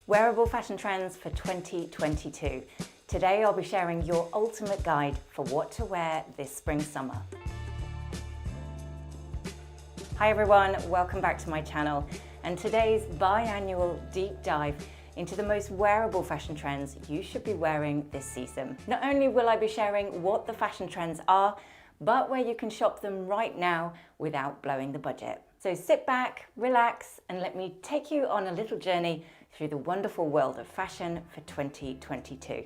Wearable fashion trends for 2022. Today I'll be sharing your ultimate guide for what to wear this spring-summer. Hi everyone, welcome back to my channel and today's biannual deep dive into the most wearable fashion trends you should be wearing this season. Not only will I be sharing what the fashion trends are, but where you can shop them right now without blowing the budget. So sit back, relax, and let me take you on a little journey through the wonderful world of fashion for 2022.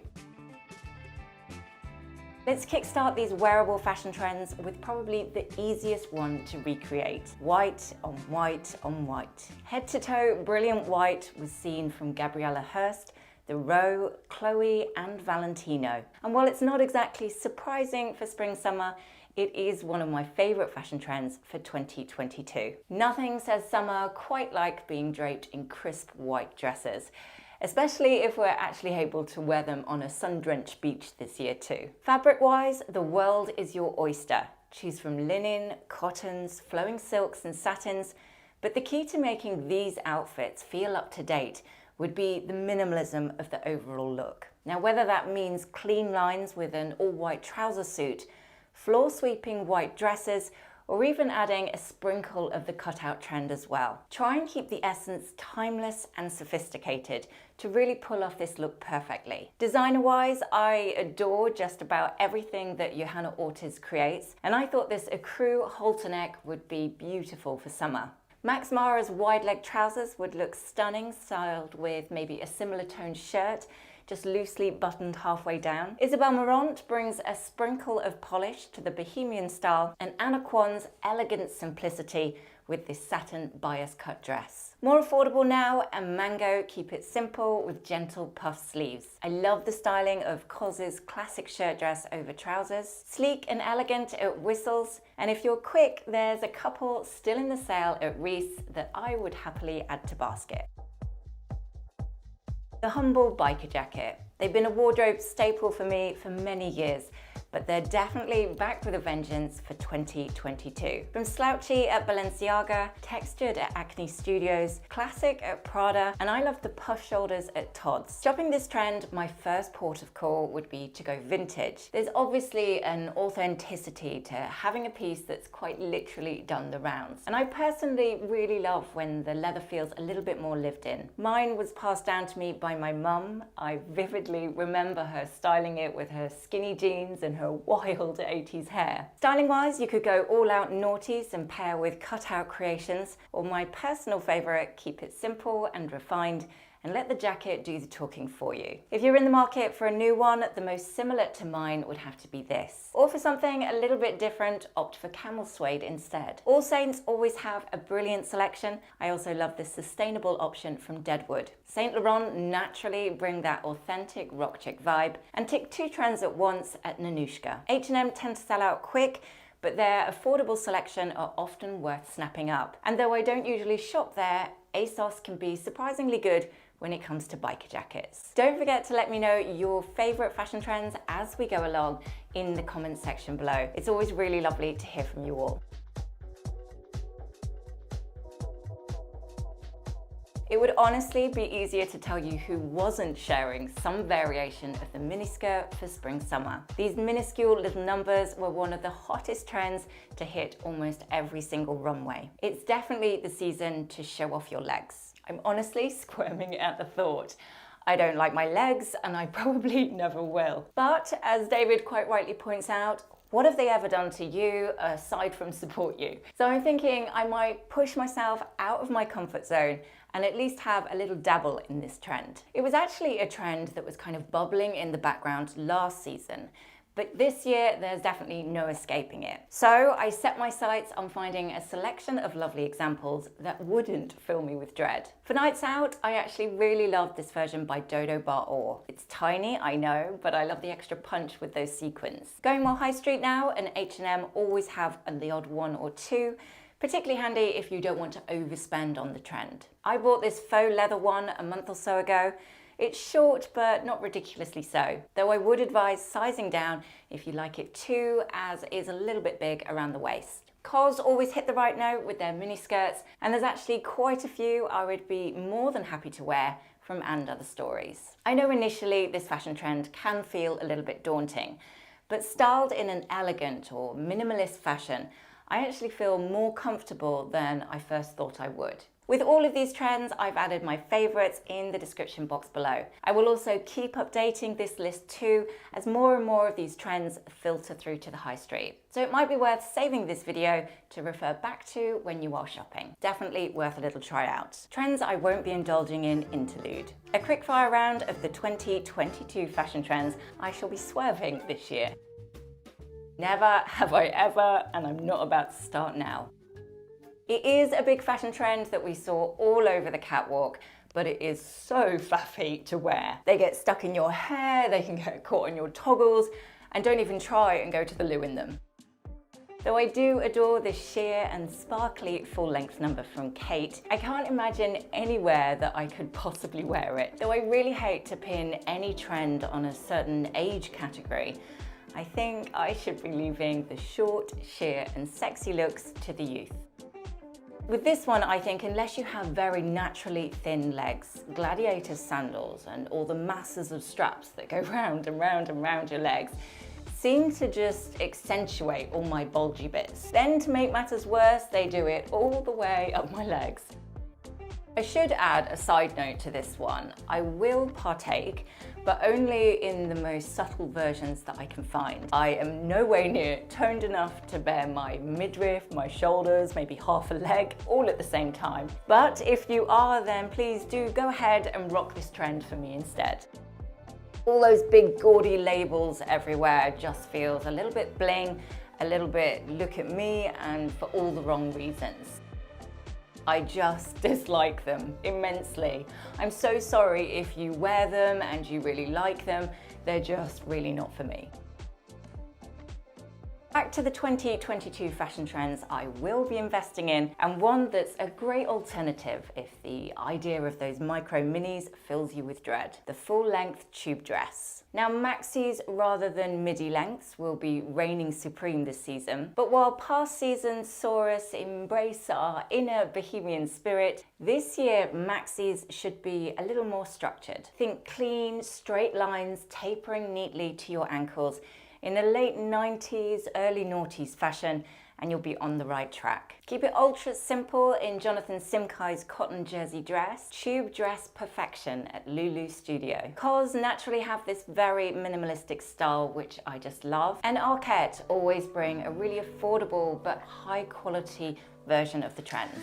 Let's kickstart these wearable fashion trends with probably the easiest one to recreate. White on white on white. Head to toe, brilliant white was seen from Gabriella Hearst, the Row, Chloe and Valentino. And while it's not exactly surprising for spring-summer, it is one of my favourite fashion trends for 2022. Nothing says summer quite like being draped in crisp white dresses, especially if we're actually able to wear them on a sun-drenched beach this year too. Fabric-wise, the world is your oyster. Choose from linen, cottons, flowing silks and satins, but the key to making these outfits feel up to date would be the minimalism of the overall look. Now, whether that means clean lines with an all-white trouser suit, floor-sweeping white dresses, or even adding a sprinkle of the cutout trend as well. Try and keep the essence timeless and sophisticated to really pull off this look perfectly. Designer-wise, I adore just about everything that Johanna Ortiz creates, and I thought this ecru halter neck would be beautiful for summer. Max Mara's wide leg trousers would look stunning, styled with maybe a similar toned shirt, just loosely buttoned halfway down. Isabel Marant brings a sprinkle of polish to the bohemian style, and Anna Kwon's elegant simplicity with this satin bias cut dress. More affordable now, and Mango keep it simple with gentle puff sleeves. I love the styling of Cos's classic shirt dress over trousers. Sleek and elegant at Whistles, and if you're quick, there's a couple still in the sale at Reiss that I would happily add to basket. The humble biker jacket. They've been a wardrobe staple for me for many years, but they're definitely back with a vengeance for 2022. From slouchy at Balenciaga, textured at Acne Studios, classic at Prada, and I love the puff shoulders at Tod's. Shopping this trend, my first port of call would be to go vintage. There's obviously an authenticity to having a piece that's quite literally done the rounds. And I personally really love when the leather feels a little bit more lived in. Mine was passed down to me by my mum. I vividly remember her styling it with her skinny jeans and her wild 80s hair. Styling wise, you could go all out noughties and pair with cutout creations, or my personal favorite, keep it simple and refined and let the jacket do the talking for you. If you're in the market for a new one, the most similar to mine would have to be this. Or for something a little bit different, opt for camel suede instead. All Saints always have a brilliant selection. I also love the sustainable option from Deadwood. Saint Laurent naturally bring that authentic rock chick vibe and tick two trends at once at Nanushka. H&M tend to sell out quick, but their affordable selection are often worth snapping up. And though I don't usually shop there, ASOS can be surprisingly good when it comes to biker jackets. Don't forget to let me know your favorite fashion trends as we go along in the comments section below. It's always really lovely to hear from you all. It would honestly be easier to tell you who wasn't sharing some variation of the miniskirt for spring-summer. These minuscule little numbers were one of the hottest trends to hit almost every single runway. It's definitely the season to show off your legs. I'm honestly squirming at the thought. I don't like my legs and I probably never will. But as David quite rightly points out, what have they ever done to you aside from support you? So I'm thinking I might push myself out of my comfort zone and at least have a little dabble in this trend. It was actually a trend that was kind of bubbling in the background last season, but this year there's definitely no escaping it. So I set my sights on finding a selection of lovely examples that wouldn't fill me with dread. For nights out, I actually really love this version by Dodo Bar Or. It's tiny, I know, but I love the extra punch with those sequins. Going more high street now, and H&M always have the odd one or two, particularly handy if you don't want to overspend on the trend. I bought this faux leather one a month or so ago. It's short, but not ridiculously so, though I would advise sizing down if you like it too, as it is a little bit big around the waist. COS always hit the right note with their mini skirts, and there's actually quite a few I would be more than happy to wear from And Other Stories. I know initially this fashion trend can feel a little bit daunting, but styled in an elegant or minimalist fashion, I actually feel more comfortable than I first thought I would. With all of these trends, I've added my favourites in the description box below. I will also keep updating this list too, as more and more of these trends filter through to the high street. So it might be worth saving this video to refer back to when you are shopping. Definitely worth a little try out. Trends I won't be indulging in interlude. A quick fire round of the 2022 fashion trends I shall be swerving this year. Never have I ever, and I'm not about to start now. It is a big fashion trend that we saw all over the catwalk, but it is so faffy to wear. They get stuck in your hair, they can get caught on your toggles, and don't even try and go to the loo in them. Though I do adore this sheer and sparkly full-length number from Kate, I can't imagine anywhere that I could possibly wear it. Though I really hate to pin any trend on a certain age category, I think I should be leaving the short, sheer and sexy looks to the youth. With this one, I think unless you have very naturally thin legs, gladiator sandals and all the masses of straps that go round and round and round your legs seem to just accentuate all my bulgy bits. Then to make matters worse, they do it all the way up my legs. I should add a side note to this one. I will partake, but only in the most subtle versions that I can find. I am no way near toned enough to bear my midriff, my shoulders, maybe half a leg, all at the same time. But if you are, then please do go ahead and rock this trend for me instead. All those big gaudy labels everywhere just feels a little bit bling, a little bit look at me, and for all the wrong reasons. I just dislike them immensely. I'm so sorry if you wear them and you really like them. They're just really not for me. Back to the 2022 fashion trends I will be investing in, and one that's a great alternative if the idea of those micro minis fills you with dread: the full-length tube dress. Now, maxis rather than midi lengths will be reigning supreme this season, but while past seasons saw us embrace our inner bohemian spirit, this year maxis should be a little more structured. Think clean, straight lines tapering neatly to your ankles in a late 90s, early noughties fashion, and you'll be on the right track. Keep it ultra simple in Jonathan Simkai's cotton jersey dress, tube dress perfection at Lulu Studio. Cos naturally have this very minimalistic style, which I just love, and Arquette always bring a really affordable but high quality version of the trends.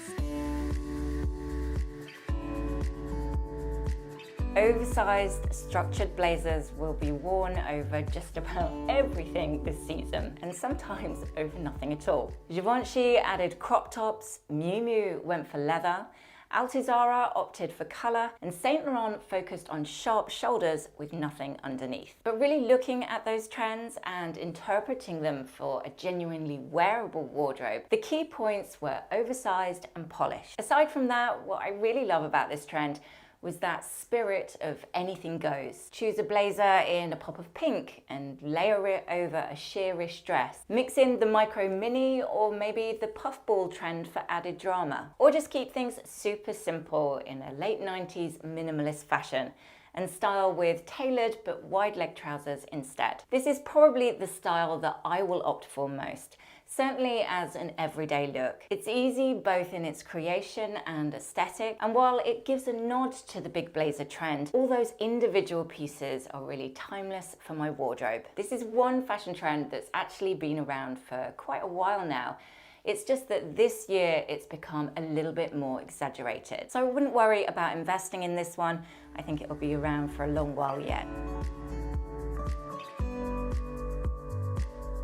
Oversized structured blazers will be worn over just about everything this season, and sometimes over nothing at all. Givenchy added crop tops, Miu Miu went for leather, Altuzarra opted for colour, and Saint Laurent focused on sharp shoulders with nothing underneath. But really looking at those trends and interpreting them for a genuinely wearable wardrobe, the key points were oversized and polished. Aside from that, what I really love about this trend was that spirit of anything goes. Choose a blazer in a pop of pink and layer it over a sheerish dress. Mix in the micro mini or maybe the puffball trend for added drama. Or just keep things super simple in a late 90s minimalist fashion and style with tailored but wide leg trousers instead. This is probably the style that I will opt for most, certainly as an everyday look. It's easy both in its creation and aesthetic, and while it gives a nod to the big blazer trend, all those individual pieces are really timeless for my wardrobe. This is one fashion trend that's actually been around for quite a while now. It's just that this year it's become a little bit more exaggerated. So I wouldn't worry about investing in this one. I think it'll be around for a long while yet.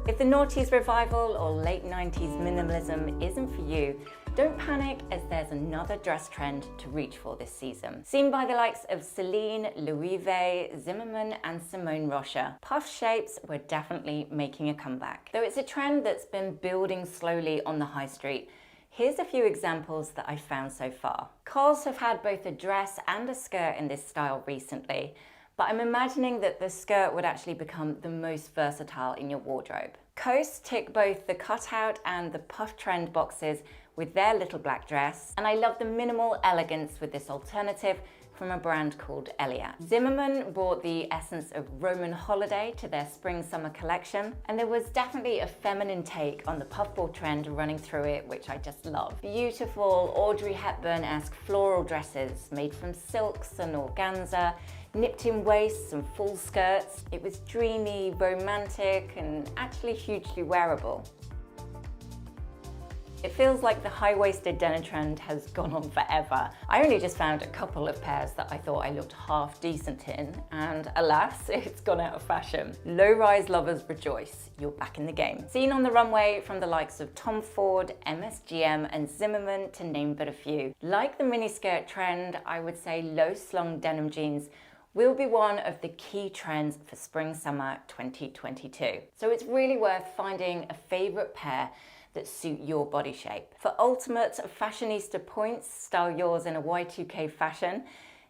If the noughties revival or late 90s minimalism isn't for you, don't panic, as there's another dress trend to reach for this season. Seen by the likes of Celine, Louis V, Zimmermann and Simone Rocha, puff shapes were definitely making a comeback. Though it's a trend that's been building slowly on the high street, here's a few examples that I've found so far. Cos have had both a dress and a skirt in this style recently, but I'm imagining that the skirt would actually become the most versatile in your wardrobe. Coast tick both the cutout and the puff trend boxes with their little black dress, and I love the minimal elegance with this alternative from a brand called Eliat. Zimmermann brought the essence of Roman holiday to their spring-summer collection, and there was definitely a feminine take on the puffball trend running through it, which I just love. Beautiful Audrey Hepburn-esque floral dresses made from silks and organza, nipped in waists and full skirts. It was dreamy, romantic, and actually hugely wearable. It feels like the high-waisted denim trend has gone on forever. I only just found a couple of pairs that I thought I looked half decent in, and alas, it's gone out of fashion. Low-rise lovers rejoice, you're back in the game. Seen on the runway from the likes of Tom Ford, MSGM, and Zimmermann, to name but a few. Like the miniskirt trend, I would say low-slung denim jeans will be one of the key trends for spring-summer 2022. So it's really worth finding a favorite pair that suit your body shape. For ultimate fashionista points, style yours in a Y2K fashion.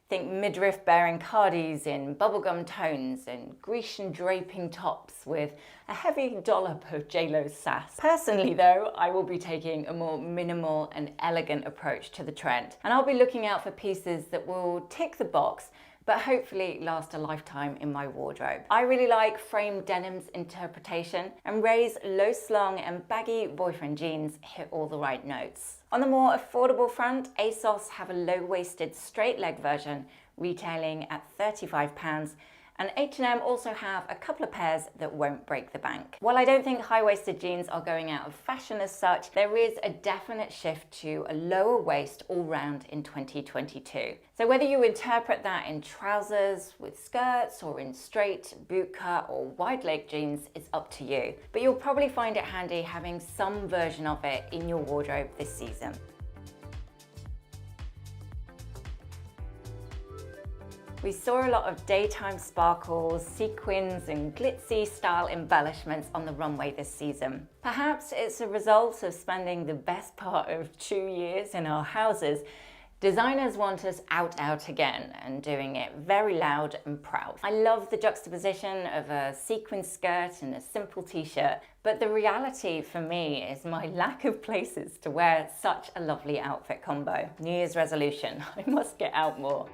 Think midriff bearing cardis in bubblegum tones and Grecian draping tops with a heavy dollop of JLo's sass. Personally though, I will be taking a more minimal and elegant approach to the trend, and I'll be looking out for pieces that will tick the box but hopefully last a lifetime in my wardrobe. I really like frame denim's interpretation, and Ray's low-slung and baggy boyfriend jeans hit all the right notes. On the more affordable front, ASOS have a low-waisted straight leg version retailing at £35, and H&M also have a couple of pairs that won't break the bank. While I don't think high-waisted jeans are going out of fashion as such, there is a definite shift to a lower waist all round in 2022. So whether you interpret that in trousers, with skirts, or in straight, bootcut, or wide leg jeans, it's up to you. But you'll probably find it handy having some version of it in your wardrobe this season. We saw a lot of daytime sparkles, sequins, and glitzy style embellishments on the runway this season. Perhaps it's a result of spending the best part of 2 years in our houses. Designers want us out again, and doing it very loud and proud. I love the juxtaposition of a sequin skirt and a simple t-shirt, but the reality for me is my lack of places to wear such a lovely outfit combo. New Year's resolution, I must get out more.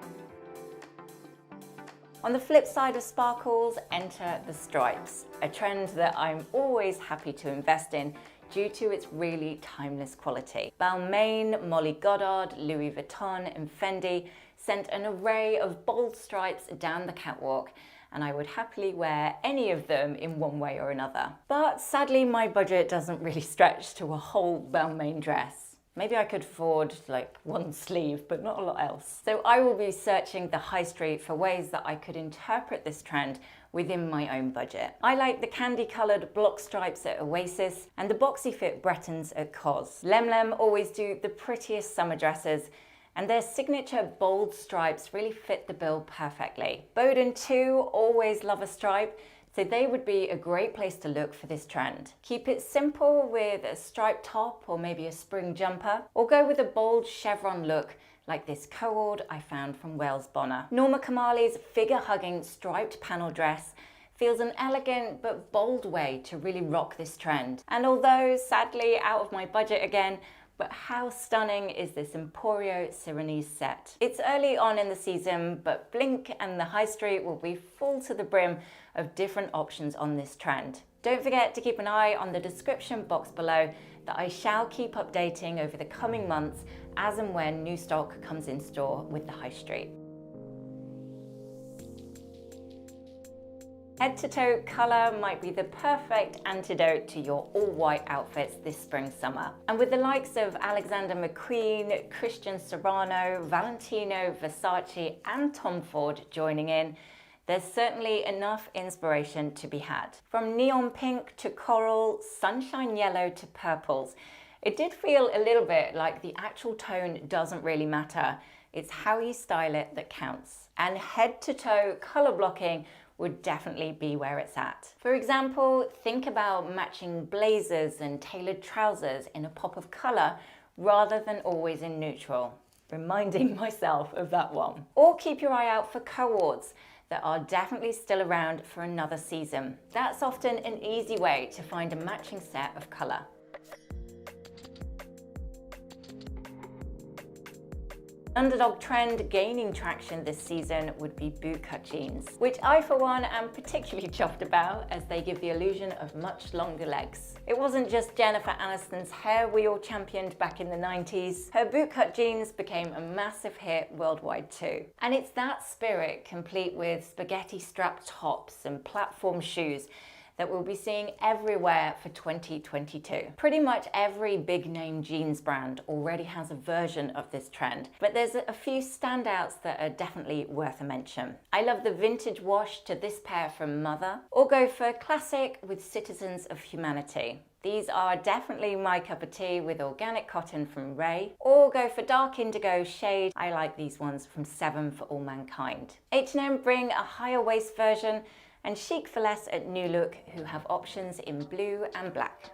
On the flip side of sparkles, enter the stripes, a trend that I'm always happy to invest in due to its really timeless quality. Balmain, Molly Goddard, Louis Vuitton, and Fendi sent an array of bold stripes down the catwalk, and I would happily wear any of them in one way or another. But sadly, my budget doesn't really stretch to a whole Balmain dress. Maybe I could afford like one sleeve, but not a lot else. So I will be searching the high street for ways that I could interpret this trend within my own budget. I like the candy-coloured block stripes at Oasis and the boxy fit Bretons at COS. Lem always do the prettiest summer dresses, and their signature bold stripes really fit the bill perfectly. Bowden too always love a stripe, so they would be a great place to look for this trend. Keep it simple with a striped top or maybe a spring jumper, or go with a bold chevron look like this co-ord I found from Wales Bonner. Norma Kamali's figure-hugging striped panel dress feels an elegant but bold way to really rock this trend. And although sadly out of my budget again, but how stunning is this Emporio Sirenese set? It's early on in the season, but Blink and the High Street will be full to the brim of different options on this trend. Don't forget to keep an eye on the description box below that I shall keep updating over the coming months as and when new stock comes in store with the High Street. Head-to-toe colour might be the perfect antidote to your all-white outfits this spring-summer. And with the likes of Alexander McQueen, Christian Serrano, Valentino, Versace and Tom Ford joining in, there's certainly enough inspiration to be had. From neon pink to coral, sunshine yellow to purples, it did feel a little bit like the actual tone doesn't really matter. It's how you style it that counts. And head-to-toe colour blocking would definitely be where it's at. For example, think about matching blazers and tailored trousers in a pop of colour rather than always in neutral. Reminding myself of that one. Or keep your eye out for co-ords that are definitely still around for another season. That's often an easy way to find a matching set of colour. Underdog trend gaining traction this season would be bootcut jeans, which I for one am particularly chuffed about as they give the illusion of much longer legs. It wasn't just Jennifer Aniston's hair we all championed back in the 90s. Her bootcut jeans became a massive hit worldwide too. And it's that spirit, complete with spaghetti strap tops and platform shoes, that we'll be seeing everywhere for 2022. Pretty much every big name jeans brand already has a version of this trend, but there's a few standouts that are definitely worth a mention. I love the vintage wash to this pair from Mother, or go for classic with Citizens of Humanity. These are definitely my cup of tea with organic cotton from Ray, or go for dark indigo shade. I like these ones from 7 for All Mankind. H&M bring a higher waist version, and Chic for Less at New Look, who have options in blue and black.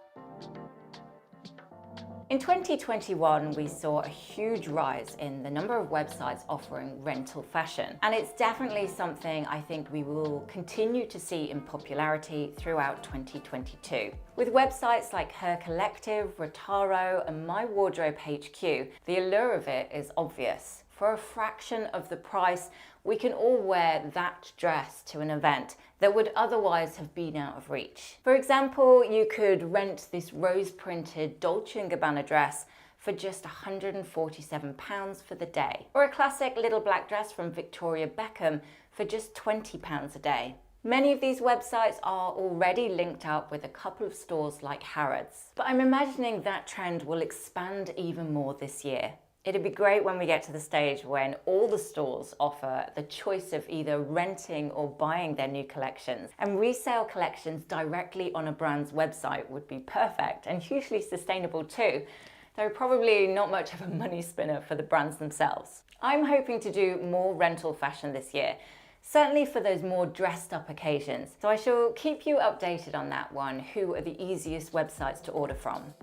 In 2021, we saw a huge rise in the number of websites offering rental fashion, and it's definitely something I think we will continue to see in popularity throughout 2022. With websites like Her Collective, Rotaro, and My Wardrobe HQ, the allure of it is obvious. For a fraction of the price, we can all wear that dress to an event that would otherwise have been out of reach. For example, you could rent this rose-printed Dolce & Gabbana dress for just £147 for the day, or a classic little black dress from Victoria Beckham for just £20 a day. Many of these websites are already linked up with a couple of stores like Harrods, but I'm imagining that trend will expand even more this year. It'd be great when we get to the stage when all the stores offer the choice of either renting or buying their new collections, and resale collections directly on a brand's website would be perfect and hugely sustainable too, though probably not much of a money spinner for the brands themselves. I'm hoping to do more rental fashion this year, certainly for those more dressed up occasions, so I shall keep you updated on that one. Who are the easiest websites to order from?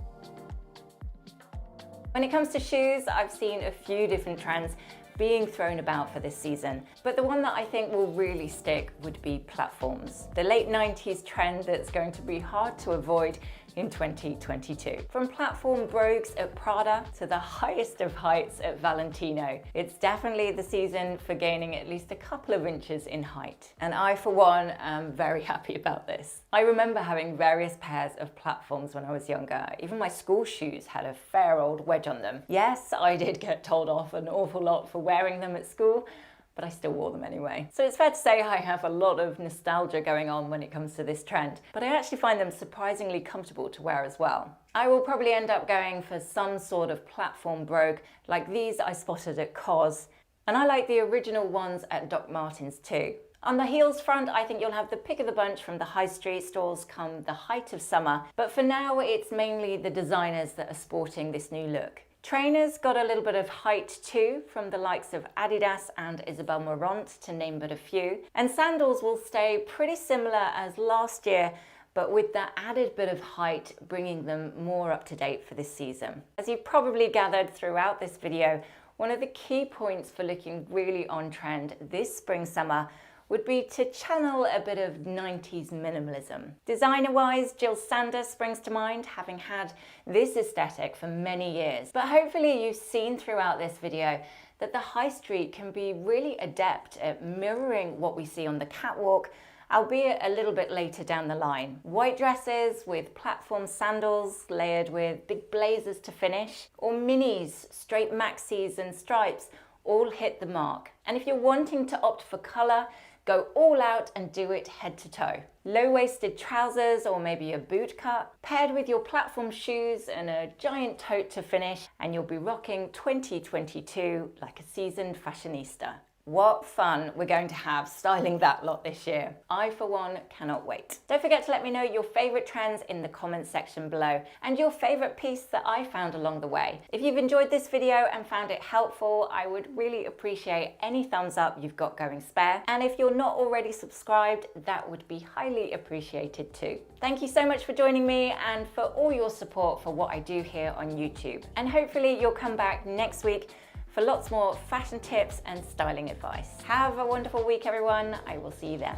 When it comes to shoes, I've seen a few different trends being thrown about for this season, but the one that I think will really stick would be platforms. The late 90s trend that's going to be hard to avoid in 2022. From platform brogues at Prada to the highest of heights at Valentino, it's definitely the season for gaining at least a couple of inches in height. And I, for one, am very happy about this. I remember having various pairs of platforms when I was younger. Even my school shoes had a fair old wedge on them. Yes, I did get told off an awful lot for wearing them at school, but I still wore them anyway. So it's fair to say I have a lot of nostalgia going on when it comes to this trend, but I actually find them surprisingly comfortable to wear as well. I will probably end up going for some sort of platform brogue like these I spotted at COS, and I like the original ones at Doc Martens too. On the heels front, I think you'll have the pick of the bunch from the high street stores come the height of summer, but for now it's mainly the designers that are sporting this new look. Trainers got a little bit of height too, from the likes of Adidas and Isabel Marant, to name but a few. And sandals will stay pretty similar as last year, but with that added bit of height, bringing them more up to date for this season. As you've probably gathered throughout this video, one of the key points for looking really on trend this spring-summer would be to channel a bit of 90s minimalism. Designer-wise, Jill Sander springs to mind, having had this aesthetic for many years. But hopefully you've seen throughout this video that the high street can be really adept at mirroring what we see on the catwalk, albeit a little bit later down the line. White dresses with platform sandals layered with big blazers to finish, or minis, straight maxis and stripes all hit the mark. And if you're wanting to opt for colour, go all out and do it head to toe. Low-waisted trousers or maybe a boot cut, paired with your platform shoes and a giant tote to finish, and you'll be rocking 2022 like a seasoned fashionista. What fun we're going to have styling that lot this year. I, for one, cannot wait. Don't forget to let me know your favourite trends in the comments section below and your favourite piece that I found along the way. If you've enjoyed this video and found it helpful, I would really appreciate any thumbs up you've got going spare. And if you're not already subscribed, that would be highly appreciated too. Thank you so much for joining me and for all your support for what I do here on YouTube. And hopefully you'll come back next week for lots more fashion tips and styling advice. Have a wonderful week, everyone. I will see you then.